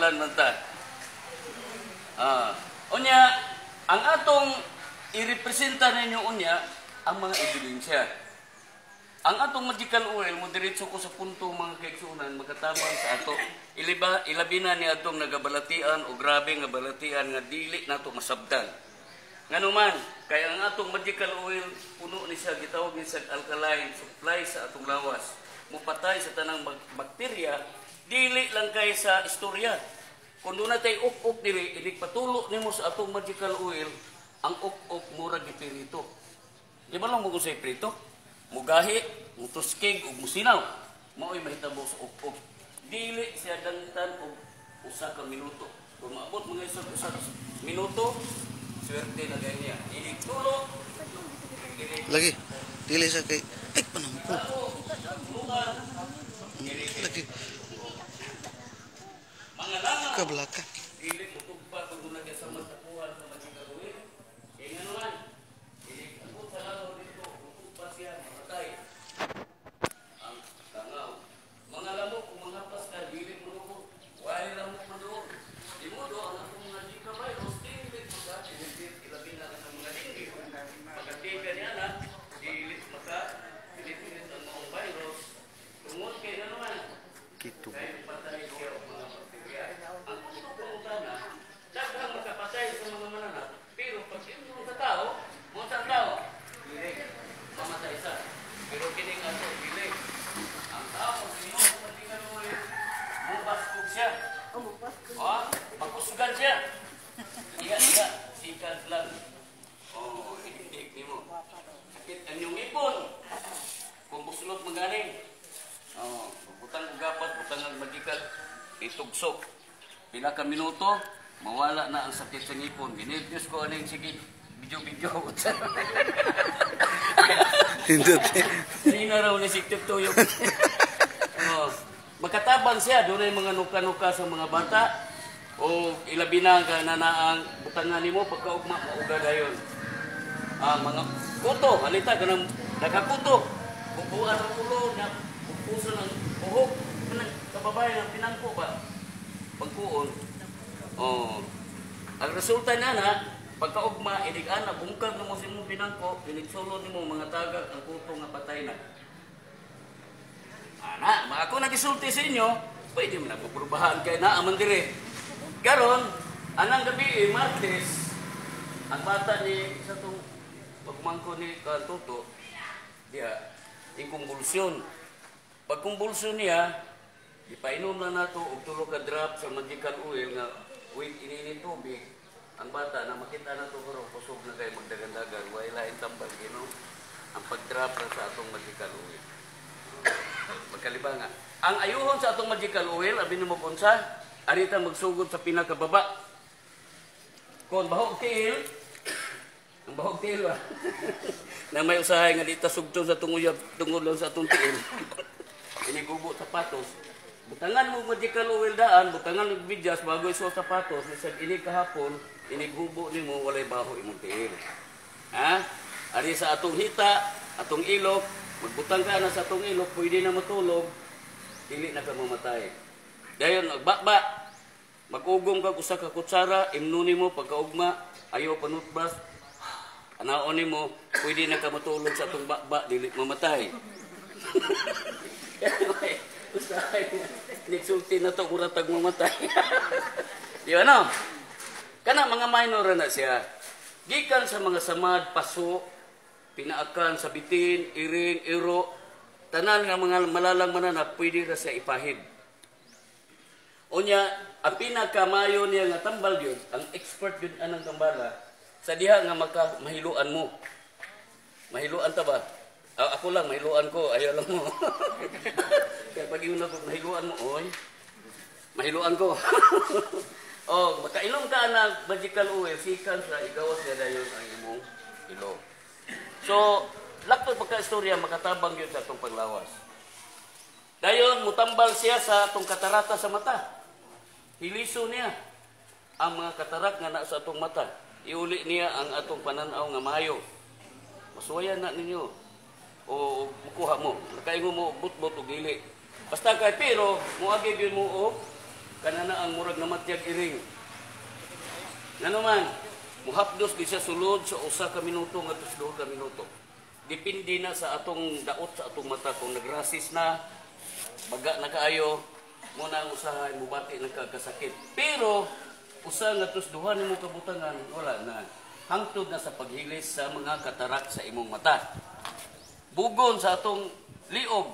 Masabdan man ta. Unya, ang atong irepresenta ninyo unya ang mga ebidensya. Ang atong magical oil, mo diretso ko sa punto mga kaigsunan, magkatabang sa ato. Ilabi na ni atong nagabalatian o grabe nga balatian nga dili nato masabdan. Nganuman, kaya ang atong magical oil, puno ni siya, gitawag ni siya alkaline, supply sa atong lawas. Mupatay sa tanang bakterya, dili lang kay sa istorya. Kung doon na tayo uk-uk dili, patulo ni mo sa atong magical oil, ang uk-uk murag ipirito. Di ba lang mo kung sa ipirito? Mugahi, mutuskig, o musinaw. Mao'y mahitabo sa uk-uk. Dili siya dantan o usa ka minuto. Kung maabot mga isa minuto, swerte na ganyan. Tulo. Lagi, dili sa kay, ay, panampo. Lagi. Kabelakang. Dili kutugpa kung gunagay sa matapuhan sa magical oil. Kaya nga naman, abot sa lalo dito, kutugpa siya, matay. Ang tangaw. Mga lamok, kung mga pas ka, dili mo doon. Wala lamok mo doon. Di mo doon, ang atong mga Zika virus, dili mo sa ilabi na ng mga dinggi. Pagkatiga niya na, dili maka, dili ang mga virus. Tungod kayo na naman. Gitu. Kaya patay siya ang mga bakterya. Ang pupunta na, daghang makapatay sa mga mananap. Pero pag yung sa tao, dili, mamatay sa. Pero kining ato, dili. Ang tao, sino kung matingan mo rin, mubaskog siya. Makusgan siya. Iya, sikat lang. Itik ni mo. Sakit ang iyong ipon. Kung buslot magaling. Butang ugapat, butang ang magical, itugsok. Pila ka minuto, mawala na ang sakit sa ngipon. Ginilpius ko ano yung sige, video-video. Hindot. Kanina raw ni Siktik Tuyok. Magkatabang siya, doon ay mga nuka-nuka sa mga bata. O ilabi na ka na ang butangan ni mo, pagkaugma, mauga dayon. Mga kuto, halita ka ng nakakuto. Bubuan ang ulo, puso ng buhok. Kababayan ng pinangko ba? Pagkuon. Ang resulta niya na, pagkaugma, inig-ana, bungkag na mo sa mong pinangko, pinigsulod ni mo mga tagag, ang kuto nga patay na. Ako nagisulti sa inyo, pwede mo na pupurbahan kayo na aman dire. Karon, anang gabi, Martes, ang bata ni sa itong pagmangko ni Kantuto, diya, yung kumbulsyon. Pag kumbulsyon niya, ipainom na nato og tulo ka drop sa magical oil nga with inini tubig. Ang bata na makita na to pero kusog na kay magdagandagan, wala in tambal gino. Ang pag-drop lang sa atong magical oil. Magkalibanga. Ang ayuhon sa atong magical oil, abi nimo punsa, arita magsugod sa pinakababa. Kon bahog tiil, ang bahog tiil ba? Na may usahay nga dita sugton sa tungod lang sa atong tiil. Inigubo sapatos. Butangan mo magical oil daan, butangan mo bidyas bago isuot sapatos, isag ini kahapon, inigubo nimo walay baho imong tiil. Ari sa atong hita, atong ilok, magbutang ka na sa atong ilok, pwede na matulog, dili na ka mamatay. Dayon nagbakba, mag-ugong kag usa ka kutsara, imnuni mo pagkaugma, ayaw panutbas, anaon nimo, pwede na ka matulog sa atong bakba, dili mamatay. Usahay, nagsulti na ito, kuratag mamatay. Di ba no? Kana mga minor na siya. Gikan sa mga samad, paso, pinaakan sa bitin, iring, iro, tanan nga mga malalang mananap, pwede na siya ipahid. Unya, ang pinakamayo niya nga tambal yun, ang expert yun anang tambala, sa diha nga mahiluan mo. Mahiluan ta ba? Ako lang, mahiluan ko. Ayaw lang mo. Kaya pag yun na mahiluan mo, oy, mahiluan ko. Makainom ka na magical oil, sikan sa igawas niya dayon ang imong ilo. So, lakto pagka-istorya, makatabang yun sa itong paglawas. Dayon, mutambal siya sa itong katarata sa mata. Hiliso niya ang mga katarak nga na sa itong mata. Iuli niya ang atong pananaw nga mayo. Masuwayan na ninyo. O mukuha mo. Nakaingo mo butbot o gili. Basta kay pero, muagib yun mo o kanana ang murag namatyag iring. Nga naman, muhapdos di siya sulod sa 1 ka minuto nga 2 ka minuto. Depende na sa atong daot sa atong mata kung nagrasis na, baga na kaayo, muna ang usahay, mubati nagkakasakit. Pero, usa nga tusduhan mo kabutangan, wala na. Hangtod na sa paghilis sa mga katarak sa imong mata. Bugon sa atong liog.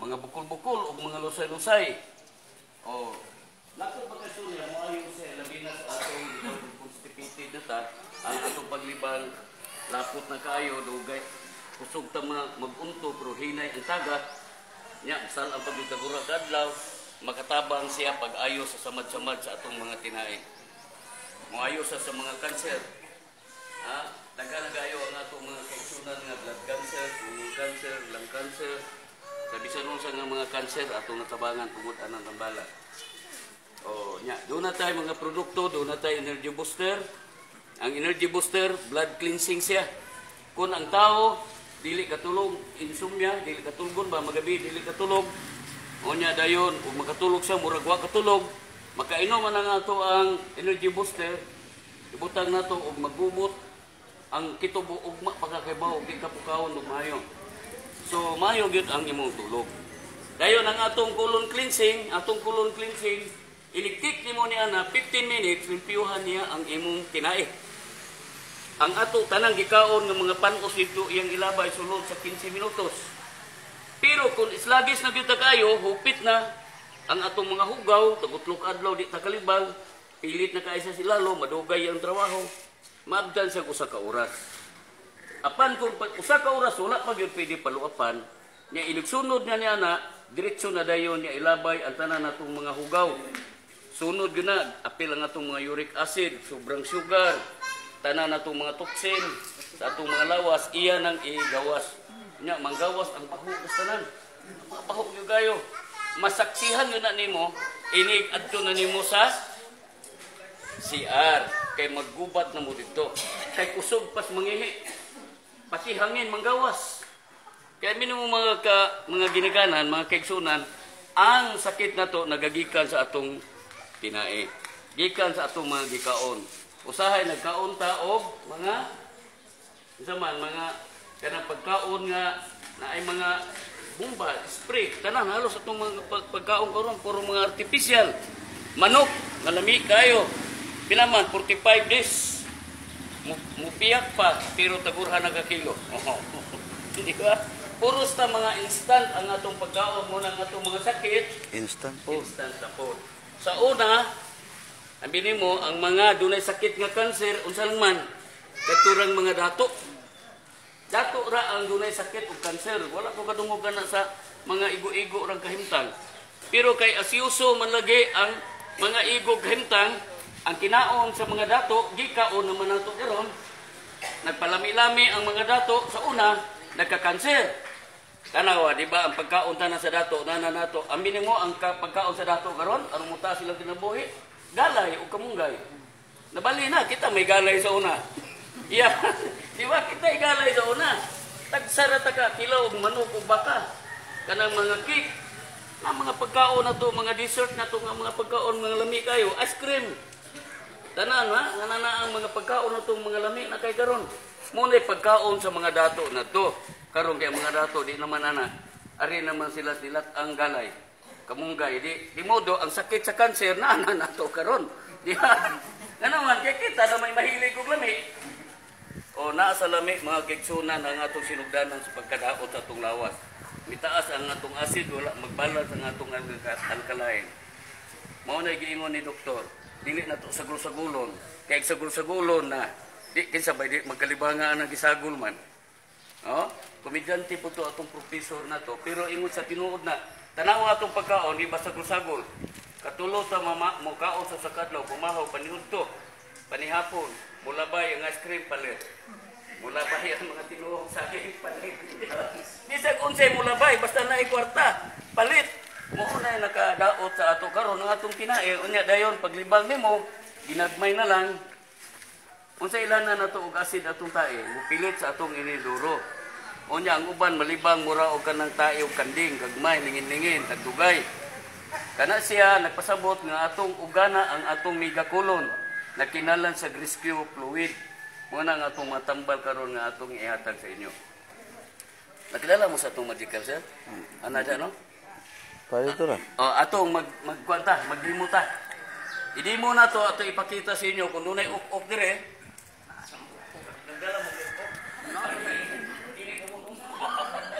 Mga bukol-bukol o mga lusay-lusay. Nato pagkasulya mo ayon sa labi na sa atong constipated na ta, ang atong paglibang lapot na kaayo, dugay, kusog ta mag-unto, pero hinay ang tagat, niya, sal ang pagkagura kadlaw, makatabang siya pag-ayo sa samad-samad sa atong mga tinae. Moayo sa mga kanser. Nagalayo ang atong mga kaisunan nga blood cancer, cancer, lung cancer, sa bisan unsa nga mga kanser atong natabangan tungod anang tambala. Doon na tayo mga produkto, doon na tayo energy booster. Ang energy booster, blood cleansing siya. Kung ang tao, dili katulog, insomnia, dili katulgon ba, magabi, dili katulog. O niya dayon, kung makatulog siya, muragwa katulog, makainom man nga ito ang energy booster, ibutang na ito, o magbubot, ang kitubo, ugma, pagkakaibaw, kikapukawon, lumayo. So, mayo yun ang imong tulog. Dayon, ang atong colon cleansing, iliktik ni mo niya na 15 minutes, limpiyuhan niya ang imong kinae. Ang ato tanang gikaon ng mga panos dito, iyang ilabay sulod sa 15 minutos. Pero kung islagis na dito kayo, hupit na ang atong mga hugaw, tagutlok adlaw, di takalibang, pilit na kaisa sila, madugay ang trabaho, maabdan siya usa ka oras. Apan kung usa ka oras, wala pa yun pwede paluapan, niya iligsunod niya na, diretso na dayon niya ilabay ang tanan natong mga hugaw. Sunod yun na, apil ang atong mga uric acid, sobrang sugar, tanan natong mga toxin, sa atong mga lawas, iya nang igawas. Nya, manggawas ang paho tanan. Mga paho yung gayo. Masaksihan yun na nimo, inig adto na nimo sa CR. Kay maggubat na mo dito. Kay kusog pas mangihi. Pati hangin, manggawas. Kaya minimo mga ginikanan, mga kaigsunan, ang sakit na to nagagikan sa atong tinae. Gikan sa atong mga gikaon. Usahay nagkaon ta og mga kanang pagkaon nga na ay mga bomba, spray, tanan halos atong mga pagkaon karon puro mga artificial. Manok, nalami kayo. Pinaman 45 days. Mupiyak pa pero tagurhan na kilo. Di ba? Puro sa mga instant ang atong pagkaon mo ng atong mga sakit. Instant po. Instant na po. Sa una, sabihin mo, ang mga dunay sakit nga cancer, unsa lang man, katurang mga dato. Dato ra ang dunay sakit o cancer. Wala ko kadungogan na sa mga igo-igo rang kahimtang. Pero kay asyuso man lagi ang mga igo kahimtang, ang kinaon sa mga dato, gikaon naman nato karon. Nagpalami-lami ang mga dato sa una, nagka-cancer. Kanawa, di ba, ang pagkaon tanan sa dato, nato, aminin mo, ang pagkaon sa dato karon, anong muta silang kinabuhi? Galay o kamunggay. Nabali na, kita may galay sa una. Yeah. Di ba, kita galay sa una. Tagsara ka, kilaw, manok o baka. Kanang mga cake, ang mga pagkaon na to, mga dessert na to, mga pagkaon, mga lami kayo, ice cream. Tanan, ha? Nga ang mga pagkaon na to, mga lami na kay karon. Muna pagkaon sa mga dato na to. Karon kay mga dato di naman ari naman sila ang galay. Kamunggay di modo ang sakit sa cancer na nato karon. Di ba? Naman kay kita na may mahilig og lami. O naa sa lami mga kigsunan ang atong sinugdanan sa pagkadaot sa atong lawas. Mitaas ang atong acid wala magbalance ang atong alkaline. Mao na giingon ni doktor, dili na to sagol-sagulon. Kay sagol-sagulon na di kinsa bay di magkalibangan ang gisagol man. Komedyante po to atong professor na to. Pero ingon sa tinuod na, tanaw atong pagkaon, di basta sagol. Katulo sa mo kaon sa sakadlaw, pumahaw, paniud to, panihapon, mulabay ang ice cream palit. Mulabay ang mga tinuod sa akin palit. Di sa unsay mulabay, basta na ikwarta, palit. Muna nakadaot sa ato karon ang atong kinae. Unya dayon, paglibang nimo, ginagmay na lang. Unsay ilan na nato og acid atong tae, mupilit sa atong iniduro. Unya ang uban malibang mura og kanang tae og kanding, gagmay, lingin-lingin, tagdugay. Kana siya nagpasabot nga atong ugana ang atong migakulon na kinalan sa rescue fluid. Muna nga atong matambal karon nga atong ihatag sa inyo. Nakilala mo sa atong magical sir? Ana dyan, no? Pwede ito na. Atong magkwanta, magdimuta. Idimo na to ato ipakita sa inyo kung dunay uk-uk dire,